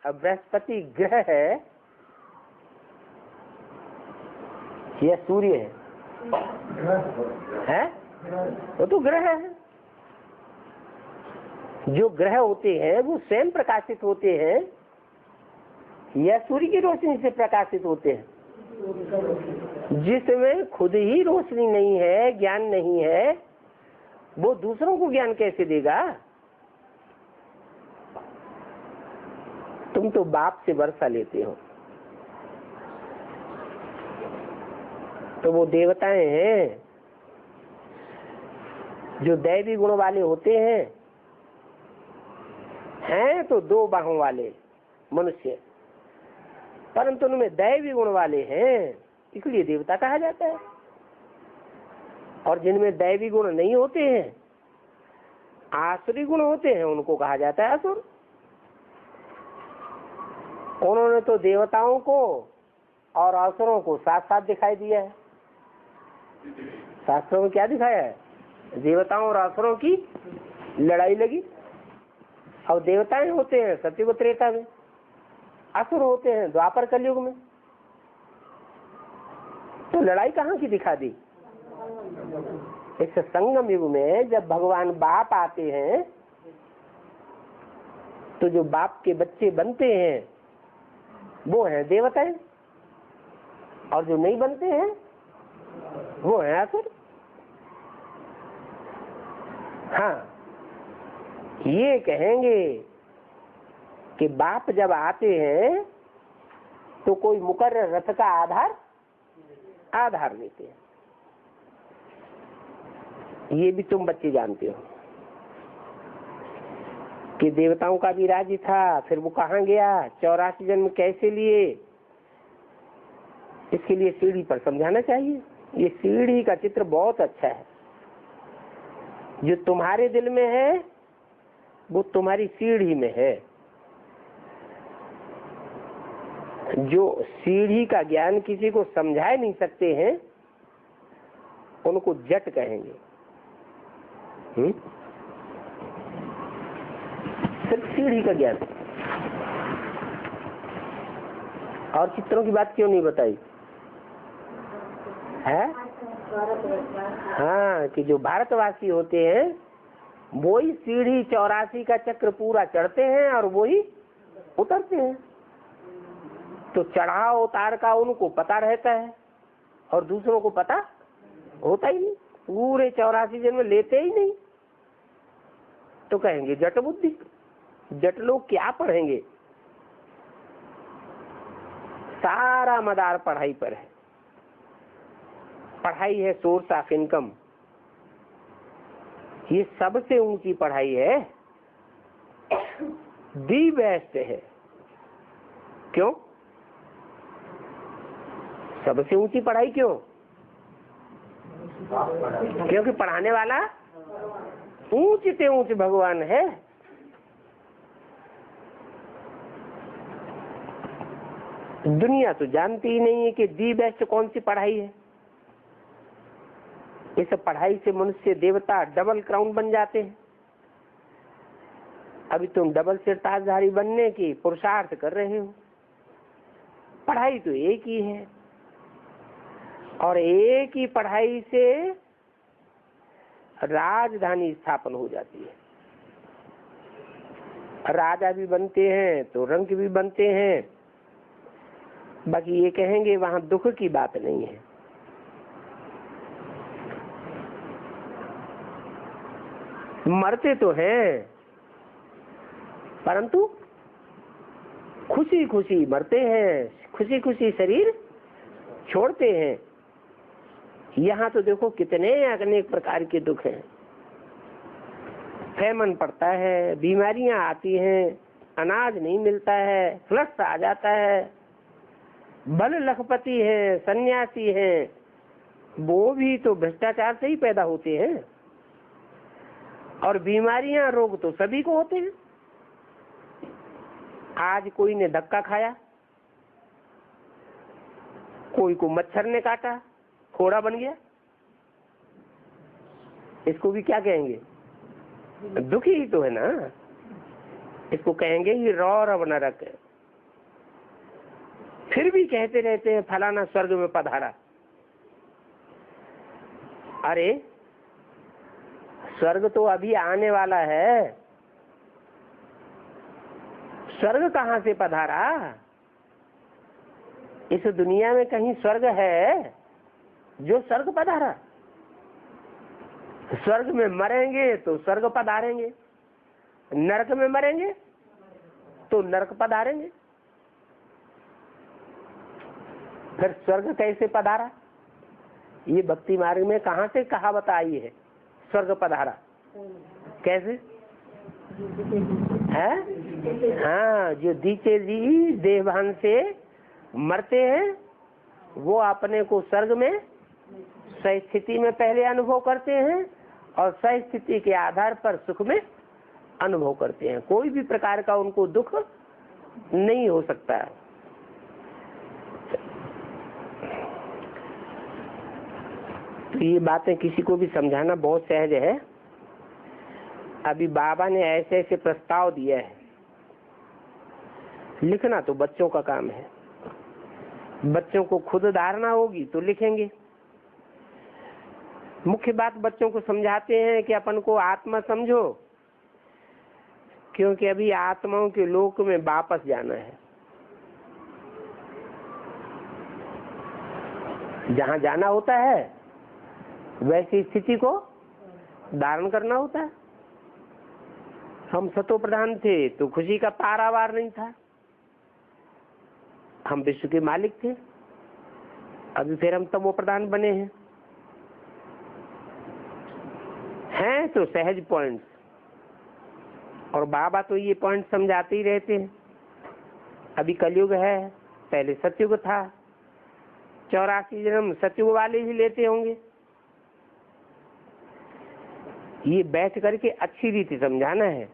अब बृहस्पति ग्रह है या सूर्य है? वो तो ग्रह है। जो ग्रह होते हैं वो स्वयं प्रकाशित होते हैं या सूर्य की रोशनी से प्रकाशित होते हैं? जिसमें खुद ही रोशनी नहीं है, ज्ञान नहीं है, वो दूसरों को ज्ञान कैसे देगा? तुम तो बाप से वर्षा लेते हो, तो वो देवताएं हैं जो दैवी गुण वाले होते हैं तो 2 बाहों वाले मनुष्य, परंतु उनमें दैवी गुण वाले हैं, इसलिए देवता कहा जाता है। और जिनमें दैवी गुण नहीं होते हैं, आसुरी गुण होते हैं, उनको कहा जाता है असुर। उन्होंने तो देवताओं को और असुरों को साथ साथ दिखाई दिया है। शास्त्रों में क्या दिखाया है? देवताओं और असुरों की लड़ाई लगी। और देवताएं होते हैं सत्ययुग त्रेता में, असुर होते हैं द्वापर कलयुग में। तो लड़ाई कहाँ की दिखा दी? इस संगम युग में जब भगवान बाप आते हैं तो जो बाप के बच्चे बनते हैं वो हैं देवताएं, और जो नहीं बनते हैं वो हैं असुर। हाँ, ये कहेंगे कि बाप जब आते हैं तो कोई मुकर्रर रथ का आधार लेते हैं। ये भी तुम बच्चे जानते हो कि देवताओं का भी राज्य था, फिर वो कहाँ गया, 84 जन्म कैसे लिए, इसके लिए सीढ़ी पर समझाना चाहिए। ये सीढ़ी का चित्र बहुत अच्छा है। जो तुम्हारे दिल में है वो तुम्हारी सीढ़ी में है। जो सीढ़ी का ज्ञान किसी को समझा नहीं सकते हैं उनको जट कहेंगे। सिर्फ सीढ़ी का ज्ञान। और चित्रों की बात क्यों नहीं बताई है? हाँ, कि जो भारतवासी होते हैं वही सीढ़ी 84 का चक्र पूरा चढ़ते हैं और वही उतरते हैं। तो चढ़ाव उतार का उनको पता रहता है और दूसरों को पता होता ही नहीं, पूरे 84 जन्म लेते ही नहीं। तो कहेंगे जट बुद्धि। जट लोग क्या पढ़ेंगे? सारा मदार पढ़ाई पर है। पढ़ाई है सोर्स ऑफ इनकम। ये सबसे ऊंची पढ़ाई है, दी बेस्ट है। क्यों? सबसे ऊंची पढ़ाई क्यों? क्योंकि पढ़ाने वाला ऊंच से ऊंच भगवान है। दुनिया तो जानती ही नहीं है कि दी बेस्ट कौन सी पढ़ाई है। इस पढ़ाई से मनुष्य देवता डबल क्राउन बन जाते हैं। अभी तुम डबल सिर ताजधारी बनने की पुरुषार्थ कर रहे हो। पढ़ाई तो एक ही है और एक ही पढ़ाई से राजधानी स्थापन हो जाती है। राजा भी बनते हैं तो रंक भी बनते हैं। बाकी ये कहेंगे वहां दुख की बात नहीं है। मरते तो हैं परंतु खुशी खुशी मरते हैं, खुशी खुशी शरीर छोड़ते हैं। यहाँ तो देखो कितने अनेक प्रकार के दुख हैं। फैमन पड़ता है, बीमारियां आती हैं, अनाज नहीं मिलता है, फ्लक्स आ जाता है, बल लखपति है, सन्यासी है, वो भी तो भ्रष्टाचार से ही पैदा होते हैं। और बीमारियां रोग तो सभी को होते हैं। आज कोई ने धक्का खाया, कोई को मच्छर ने काटा, फोड़ा बन गया, इसको भी क्या कहेंगे? दुखी ही तो है ना। इसको कहेंगे ये रौरव नरक है। फिर भी कहते रहते हैं फलाना स्वर्ग में पधारा। अरे स्वर्ग तो अभी आने वाला है। स्वर्ग कहाँ से पधारा? इस दुनिया में कहीं स्वर्ग है जो स्वर्ग पधारा? स्वर्ग में मरेंगे तो स्वर्ग पधारेंगे, नरक में मरेंगे तो नरक पधारेंगे, फिर स्वर्ग कैसे पधारा? ये भक्ति मार्ग में कहाँ से कहावत आई है स्वर्ग पधारा? कैसे है? हाँ, जो दीचे जी देहभान से मरते हैं वो अपने को स्वर्ग में सही स्थिति में पहले अनुभव करते हैं और सही स्थिति के आधार पर सुख में अनुभव करते हैं। कोई भी प्रकार का उनको दुख नहीं हो सकता। तो ये बातें किसी को भी समझाना बहुत सहज है। अभी बाबा ने ऐसे ऐसे प्रस्ताव दिया है, लिखना तो बच्चों का काम है। बच्चों को खुद धारणा होगी तो लिखेंगे। मुख्य बात बच्चों को समझाते हैं कि अपन को आत्मा समझो, क्योंकि अभी आत्माओं के लोक में वापस जाना है। जहां जाना होता है वैसी स्थिति को धारण करना होता है। हम सतो प्रधान थे तो खुशी का पारावार नहीं था, हम विश्व के मालिक थे। अभी फिर हम तमो प्रधान बने हैं तो सहज पॉइंट्स, और बाबा तो ये पॉइंट समझाते ही रहते हैं। अभी कलयुग है, पहले सतयुग था, 84 जन्म सतयुग वाले ही लेते होंगे। ये बैठ करके अच्छी रीति समझाना है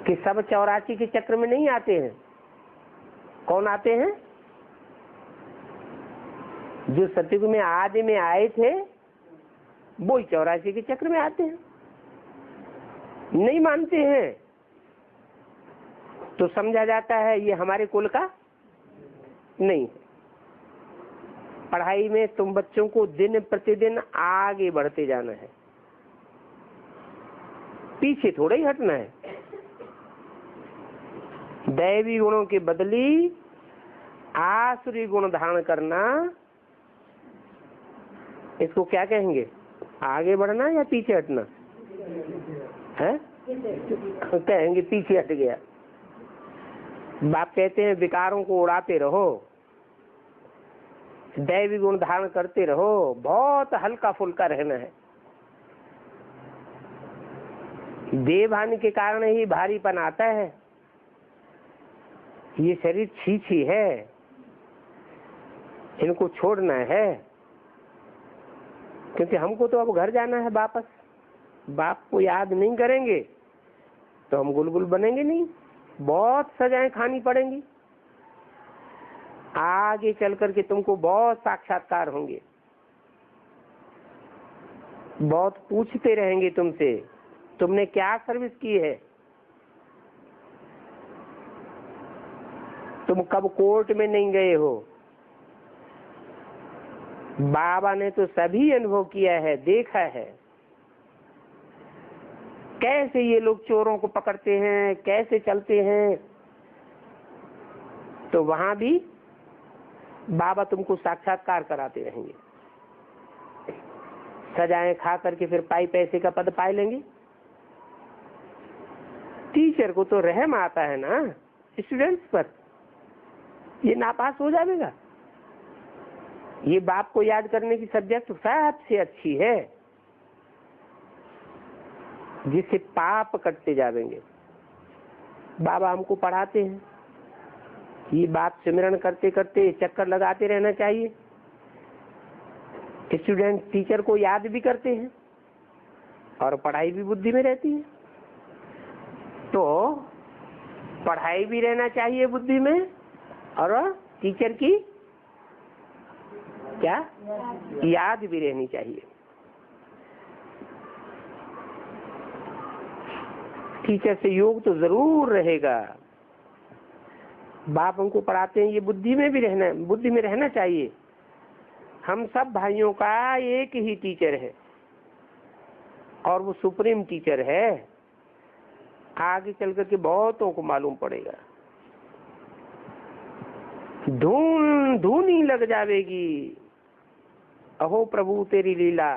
कि सब 84 के चक्र में नहीं आते हैं। कौन आते हैं? जो सतयुग में आदि में आए थे वो 84 के चक्र में आते हैं। नहीं मानते हैं तो समझा जाता है ये हमारे कुल का नहीं। पढ़ाई में तुम बच्चों को दिन प्रतिदिन आगे बढ़ते जाना है, पीछे थोड़ा ही हटना है। दैवी गुणों के बदली आसुरी गुण धारण करना, इसको क्या कहेंगे? आगे बढ़ना या पीछे हटना है? कहेंगे पीछे हट गया। बाप कहते हैं विकारों को उड़ाते रहो, दैवी गुण धारण करते रहो, बहुत हल्का फुल्का रहना है। देवभान के कारण ही भारीपन आता है। ये शरीर छीछी है, इनको छोड़ना है, क्योंकि हमको तो अब घर जाना है वापस। बाप को याद नहीं करेंगे तो हम गुलगुल बनेंगे नहीं, बहुत सजाएं खानी पड़ेंगी। आगे चल करके तुमको बहुत साक्षात्कार होंगे, बहुत पूछते रहेंगे तुमसे तुमने क्या सर्विस की है, तुम कब कोर्ट में नहीं गए हो। बाबा ने तो सभी अनुभव किया है, देखा है कैसे ये लोग चोरों को पकड़ते हैं, कैसे चलते हैं। तो वहां भी बाबा तुमको साक्षात्कार कराते रहेंगे। सजाएं खा करके फिर पाई पैसे का पद पाए लेंगे। टीचर को तो रहम आता है ना स्टूडेंट्स पर, ये नापास हो जाएगा। ये बाप को याद करने की सब्जेक्ट सबसे अच्छी है, जिससे पाप कटते जाएंगे। बाबा हमको पढ़ाते हैं, ये बात सिमरन करते करते चक्कर लगाते रहना चाहिए। स्टूडेंट टीचर को याद भी करते हैं और पढ़ाई भी बुद्धि में रहती है। तो पढ़ाई भी रहना चाहिए बुद्धि में और टीचर की क्या याद भी रहनी चाहिए। टीचर से योग तो जरूर रहेगा। बाप हमको पढ़ाते हैं, ये बुद्धि में भी रहना, बुद्धि में रहना चाहिए। हम सब भाइयों का एक ही टीचर है और वो सुप्रीम टीचर है। आगे चल करके बहुतों को मालूम पड़ेगा, धून धूनी लग जाएगी। अहो प्रभु तेरी लीला,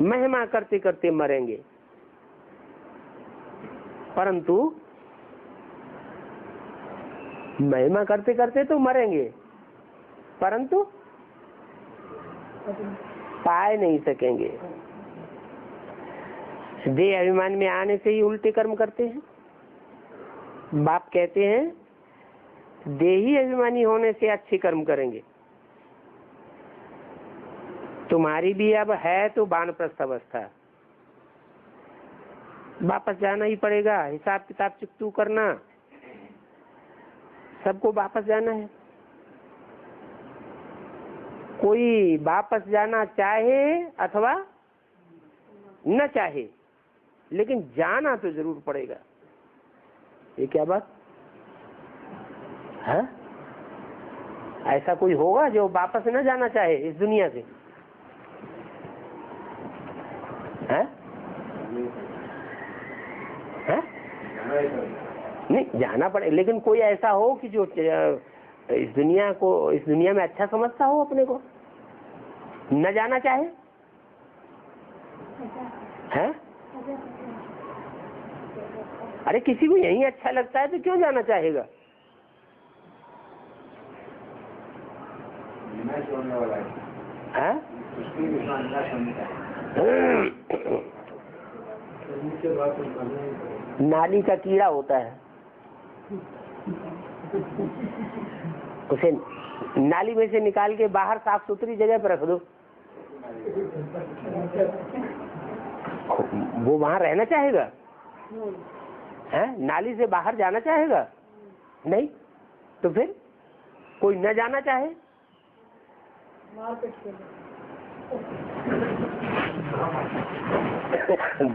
महिमा करते करते मरेंगे। परंतु महिमा करते करते तो मरेंगे, परंतु पाए नहीं सकेंगे। देह अभिमान में आने से ही उल्टे कर्म करते हैं। बाप कहते हैं देही अभिमानी होने से अच्छे कर्म करेंगे। तुम्हारी भी अब है तो वानप्रस्थ अवस्था, वापस जाना ही पड़ेगा। हिसाब किताब चुकतू करना, सबको वापस जाना है। कोई वापस जाना चाहे अथवा न चाहे, लेकिन जाना तो जरूर पड़ेगा। ये क्या बात है? ऐसा कोई होगा जो वापस न जाना चाहे इस दुनिया से? है? है? नहीं, जाना पड़े, लेकिन कोई ऐसा हो कि जो इस दुनिया में अच्छा समझता हो, अपने को न जाना चाहे। है? अरे किसी को यही अच्छा लगता है तो क्यों जाना चाहेगा? है? नाली का कीड़ा होता है, उसे नाली में से निकाल के बाहर साफ सुथरी जगह पर रख दो, वो वहां रहना चाहेगा? है? नाली से बाहर जाना चाहेगा? नहीं। तो फिर कोई न जाना चाहे?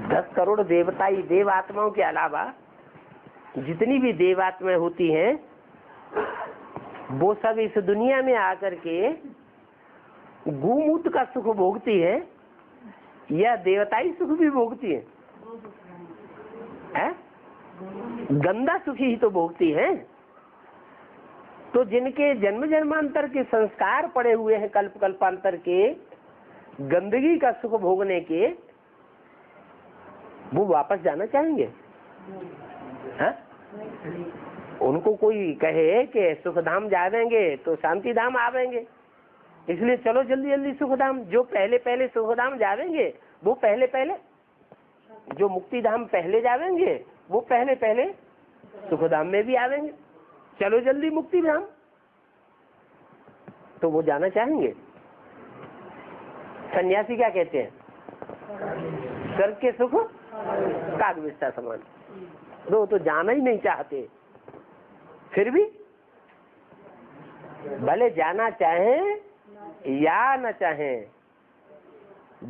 10 करोड़ देवताई देव आत्माओं के अलावा जितनी भी देवात्माएं होती हैं, वो सब इस दुनिया में आकर के गोमूत्र का सुख भोगती है या देवताई सुख भी भोगती है? गंदा सुख ही तो भोगती है। तो जिनके जन्म जन्मांतर के संस्कार पड़े हुए हैं, कल्प कल्पांतर के गंदगी का सुख भोगने के, वो वापस जाना चाहेंगे? है? उनको कोई कहे कि सुखधाम जावेंगे तो शांति धाम आवेंगे, इसलिए चलो जल्दी जल्दी सुखधाम। जो पहले पहले सुखधाम जावेंगे वो पहले पहले, जो मुक्ति धाम पहले जावेंगे वो पहले पहले सुखधाम में भी आवेंगे। चलो जल्दी मुक्ति धाम, तो वो जाना चाहेंगे। सन्यासी क्या कहते हैं? स्वर्ग के सुख काग विस्ता समान। वो तो जाना ही नहीं चाहते, फिर भी भले जाना चाहें या न चाहें,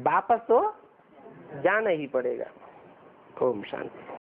वापस तो जाना ही पड़ेगा। ओम शांति।